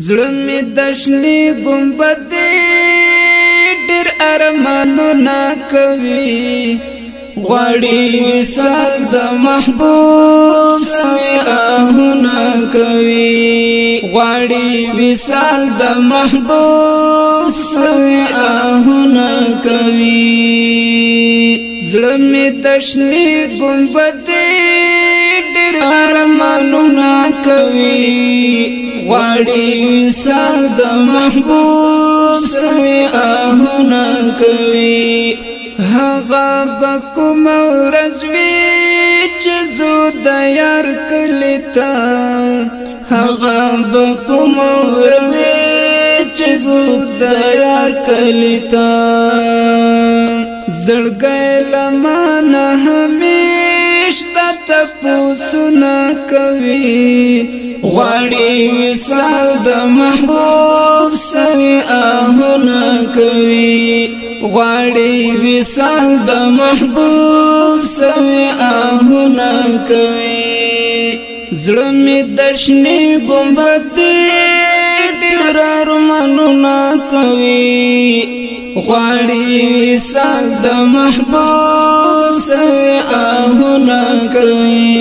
زړه می دشنی ګمبد ډېر ارمانونه کوي غواړي وصال د محبوب سوي آهونه کوي غواړي وصال د محبوب سوي آهونه کوي زړه می دشنی ګمبد ډېر ارمانونه کوي غواړي وصال د محبوب سوي آهونه کوي هغه بکوم ورځوي چې زو د یار کلی ته هغه بکوم ورځوي چې زو د یار کلی ته زړګی لمانه همیشه تپوسونه کوي غواړي وصال د محبوب سوي آهونه کوي غواړي وصال د محبوب سوي آهونه کوي زړه می دشنی ګمبد ډېر ارمانونه کوي غواړي وصال د محبوب سوي آهونه کوي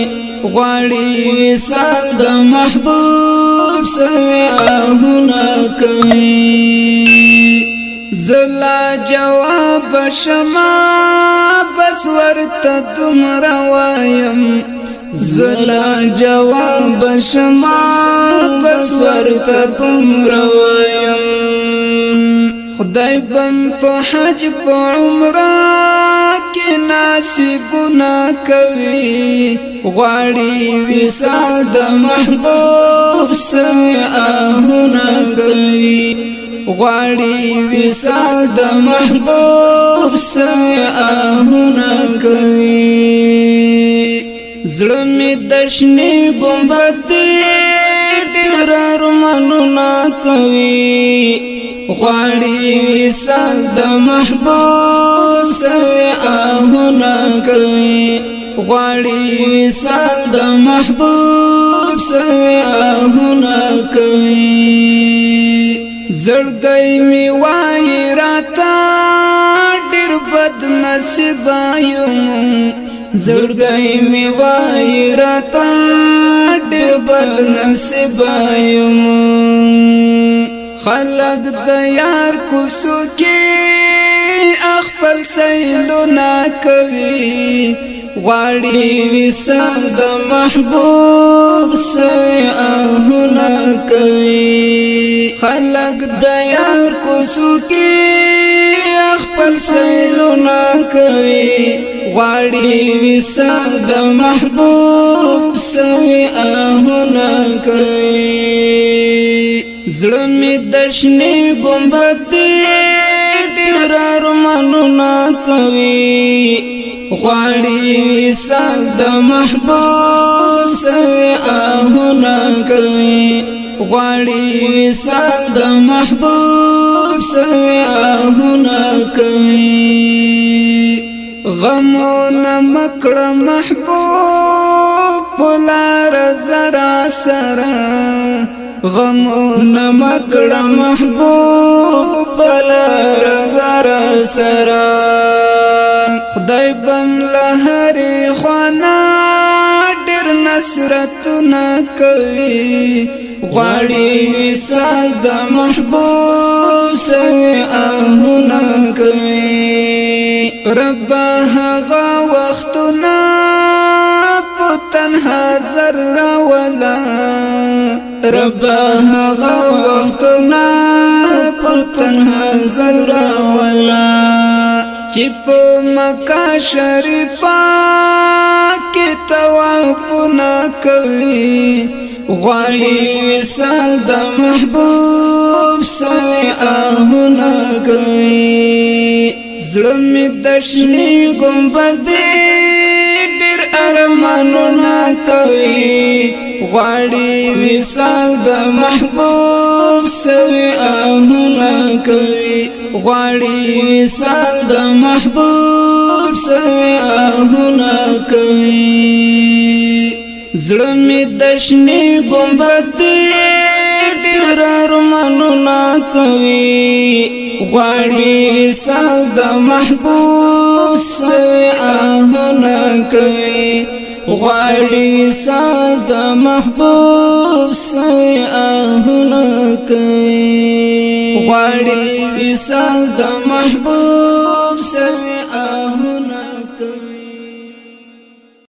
غواړي وصال د محبوب سوي آهونه کوي زلا جواب شما بس ورته دومره وایم زلا جواب شما بس ورته دومره وایم خدای بم په حج په عمره کې نصیبونه کوي غواړي وصال د محبوب سوي آهونه کوي غواړي وصال د محبوب سوي آهونه کوي زړه می دشنی ګمبد ډېر ارمانونه کوي غواړي وصال د محبوب سوي آهونه کوي غواړي وصال د محبوب سوي آهونه کوي زړګی می وای راته ډېر بد نصیب یم زړګی می وای راته ډېر بد نصیب یم خلق د یار کوڅو کې خپل سیلونه کوي غواړي وصال د محبوب سوي آهونه کوي خلق د یار کوڅو کې خپل سیلونه کوي غواړي وصال د محبوب سوي آهونه کوي زړه می دشنی ګمبد ډېر ارمانونه کوي غواړي وصال د محبوب سوي آهونه کوي غواړي وصال د محبوب سوي آهونه کوي غمونه مکړه محبوب پلار زرا سره غمونه مکړه محبوب پلار زرا سره خدای بم لهري خوانا ډېر نصرتونه کوي غواړي وصال د محبوب سوي آهونه کوي رب هغه وختونه په تنها ذره ولا رب هغه وختونه په تنها ذره ولا چې په مکه شریفه کې طوافونه کوي غواړي وصال د محبوب سوي آهونه کوي زړه می دشنی ګمبد ډېر ارمانونه کوي غواړي وصال د محبوب سوي آهونه کوي غواړي وصال د محبوب سوي آهونه کوي زړه می دشنی ګمبد ډېر کوي غواړي سال د محبوب سوي آهونه کوي غواړي سال د محبوب سوي آهونه کوي غواړي سال د محبوب سوي